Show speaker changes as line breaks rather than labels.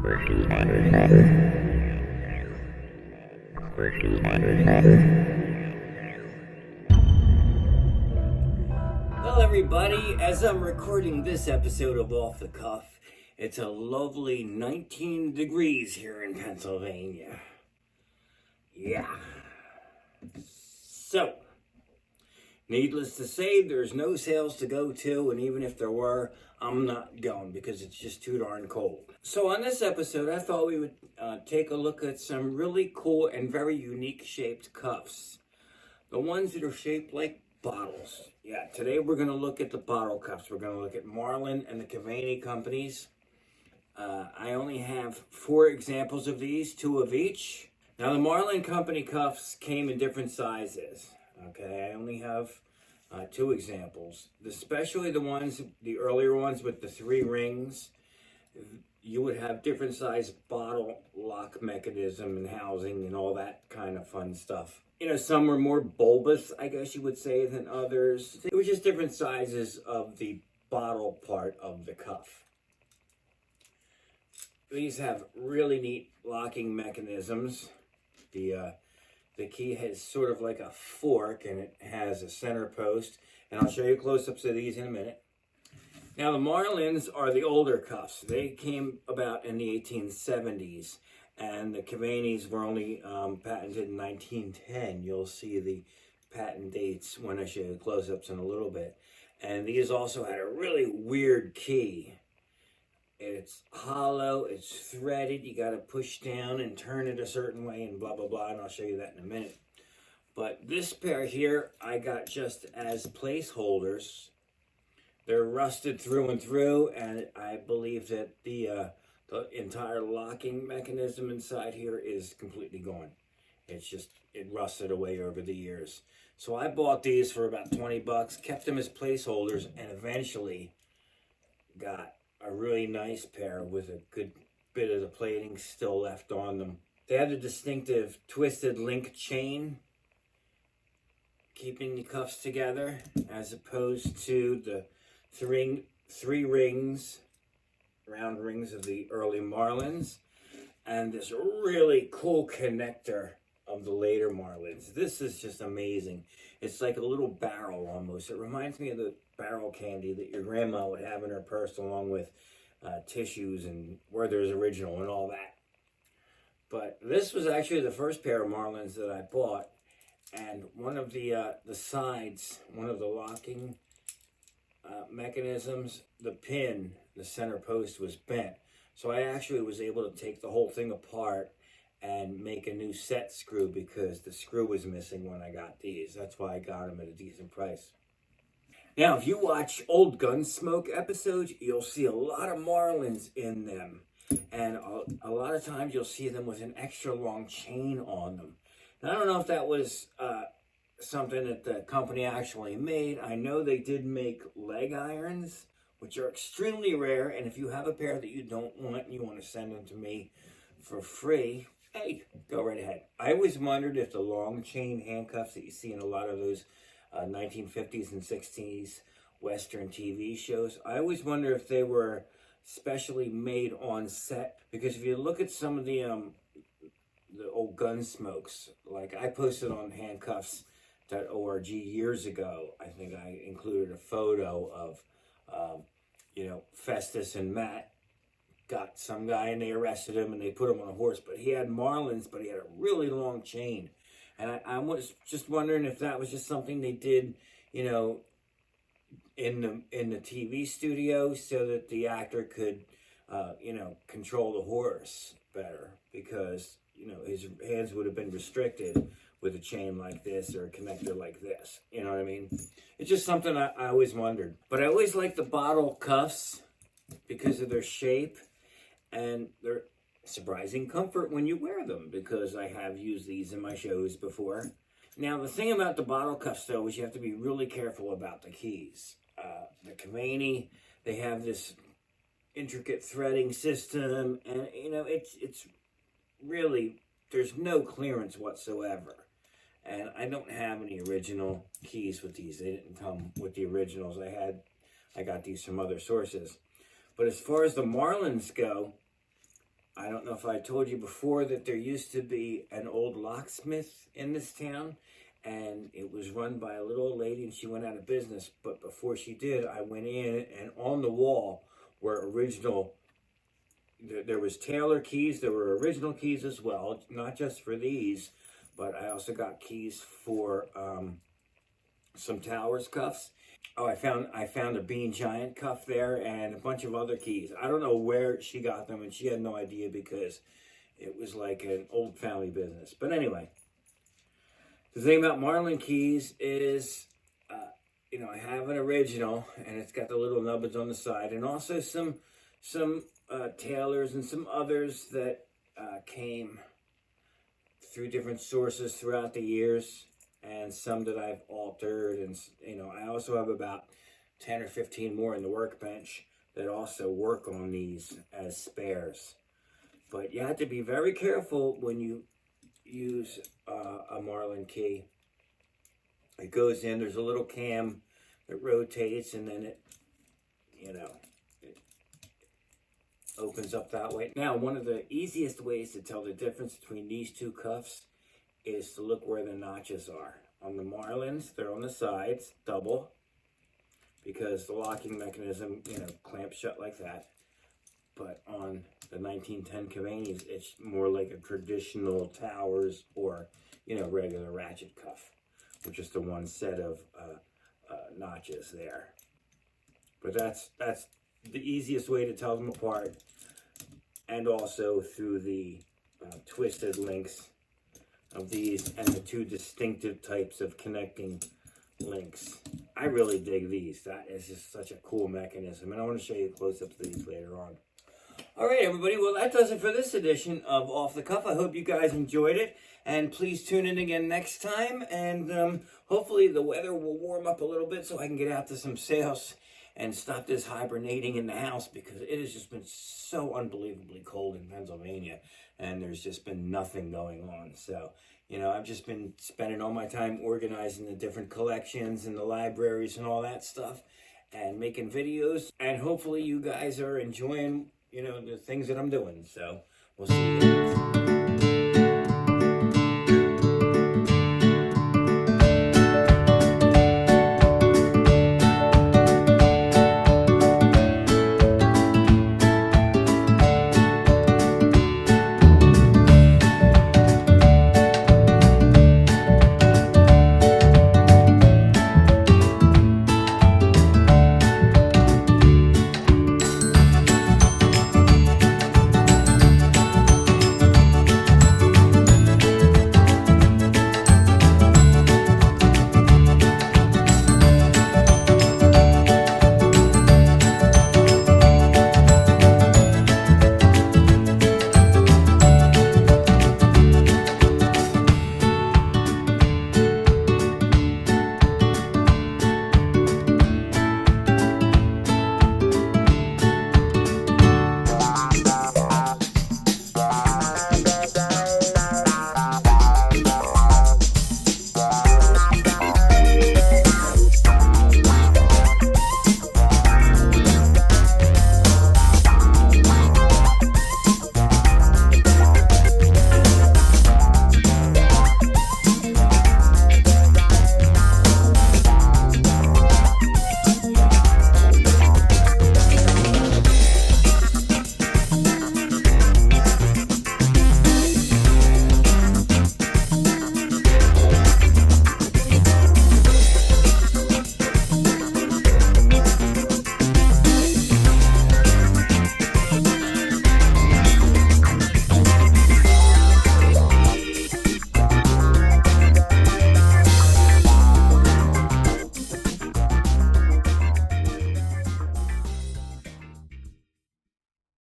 Well, everybody, as I'm recording this episode of Off the Cuff, it's a lovely 19 degrees here in Pennsylvania. Yeah. So, needless to say, there's no sales to go to, and even if there were, I'm not going because it's just too darn cold. So on this episode, I thought we would take a look at some really cool and very unique shaped cuffs. The ones that are shaped like bottles. Yeah, today we're going to look at the bottle cuffs. We're going to look at Marlin and the Cavani companies. I only have 4 examples of these, 2 of each. Now the Marlin Company cuffs came in different sizes. Okay, I only have 2 examples. Especially the earlier ones with the 3 rings. You would have different size bottle lock mechanism and housing and all that kind of fun stuff. You know, some were more bulbous, I guess you would say, than others. It was just different sizes of the bottle part of the cuff. These have really neat locking mechanisms. The key has sort of like a fork, and it has a center post. And I'll show you close-ups of these in a minute. Now, the Marlins are the older cuffs. They came about in the 1870s, and the Cavanis were only patented in 1910. You'll see the patent dates when I show you close-ups in a little bit. And these also had a really weird key. It's hollow, it's threaded, you got to push down and turn it a certain way and blah, blah, blah, and I'll show you that in a minute. But this pair here, I got just as placeholders. They're rusted through and through, and I believe that the entire locking mechanism inside here is completely gone. It rusted away over the years. So I bought these for about 20 bucks, kept them as placeholders, and eventually got a really nice pair with a good bit of the plating still left on them. They have the distinctive twisted link chain keeping the cuffs together, as opposed to the three rings, round rings of the early Marlins, and this really cool connector of the later Marlins. This is just amazing. It's like a little barrel almost. It reminds me of the barrel candy that your grandma would have in her purse, along with tissues and Werther's Original and all that. But this was actually the first pair of Marlins that I bought, and one of the sides, one of the locking mechanisms, the pin, the center post was bent. So I actually was able to take the whole thing apart and make a new set screw because the screw was missing when I got these. That's why I got them at a decent price. Now, if you watch old Gunsmoke episodes, you'll see a lot of Marlins in them. And a lot of times you'll see them with an extra long chain on them. Now, I don't know if that was something that the company actually made. I know they did make leg irons, which are extremely rare. And if you have a pair that you don't want and you want to send them to me for free, hey, go right ahead. I always wondered if the long chain handcuffs that you see in a lot of those 1950s and 60s Western TV shows, I always wonder if they were specially made on set. Because if you look at some of the old Gunsmokes, like I posted on handcuffs.org years ago, I think I included a photo of, Festus and Matt got some guy and they arrested him and they put him on a horse, but he had Marlins, but he had a really long chain. And I was just wondering if that was just something they did, in the TV studio so that the actor could, control the horse better, because, his hands would have been restricted with a chain like this or a connector like this. You know what I mean? It's just something I always wondered. But I always like the bottle cuffs because of their shape and their surprising comfort when you wear them, because I have used these in my shows before. Now, the thing about the bottle cuffs, though, is you have to be really careful about the keys. The Cavani, they have this intricate threading system, and, it's really, there's no clearance whatsoever. And I don't have any original keys with these. They didn't come with the originals. I got these from other sources. But as far as the Marlins go, I don't know if I told you before that there used to be an old locksmith in this town, and it was run by a little old lady, and she went out of business. But before she did, I went in, and on the wall were original, there was Taylor keys, there were original keys as well, not just for these, but I also got keys for some Towers cuffs. Oh, I found a Bean Giant cuff there and a bunch of other keys. I don't know where she got them, and she had no idea because it was like an old family business. But anyway, the thing about Marlin keys is, I have an original, and it's got the little nubbins on the side, and also some Taylors and some others that came through different sources throughout the years, and some that I've altered, and I also have about 10 or 15 more in the workbench that also work on these as spares. But you have to be very careful when you use a Marlin key. It goes in, there's a little cam that rotates, and then it opens up that way. Now, one of the easiest ways to tell the difference between these two cuffs is to look where the notches are. On the Marlins, they're on the sides, double, because the locking mechanism, clamps shut like that. But on the 1910 Cavani's, it's more like a traditional Towers or, regular ratchet cuff, with just the one set of notches there. But that's the easiest way to tell them apart, and also through the twisted links of these and the two distinctive types of connecting links. I really dig these. That is just such a cool mechanism, and I want to show you close-ups of these later on. All right, everybody. Well, that does it for this edition of Off the Cuff. I hope you guys enjoyed it, and please tune in again next time, and hopefully the weather will warm up a little bit so I can get out to some sales and stop this hibernating in the house, because it has just been so unbelievably cold in Pennsylvania, and there's just been nothing going on. So, I've just been spending all my time organizing the different collections and the libraries and all that stuff, and making videos, and hopefully you guys are enjoying, the things that I'm doing. So, we'll see you guys.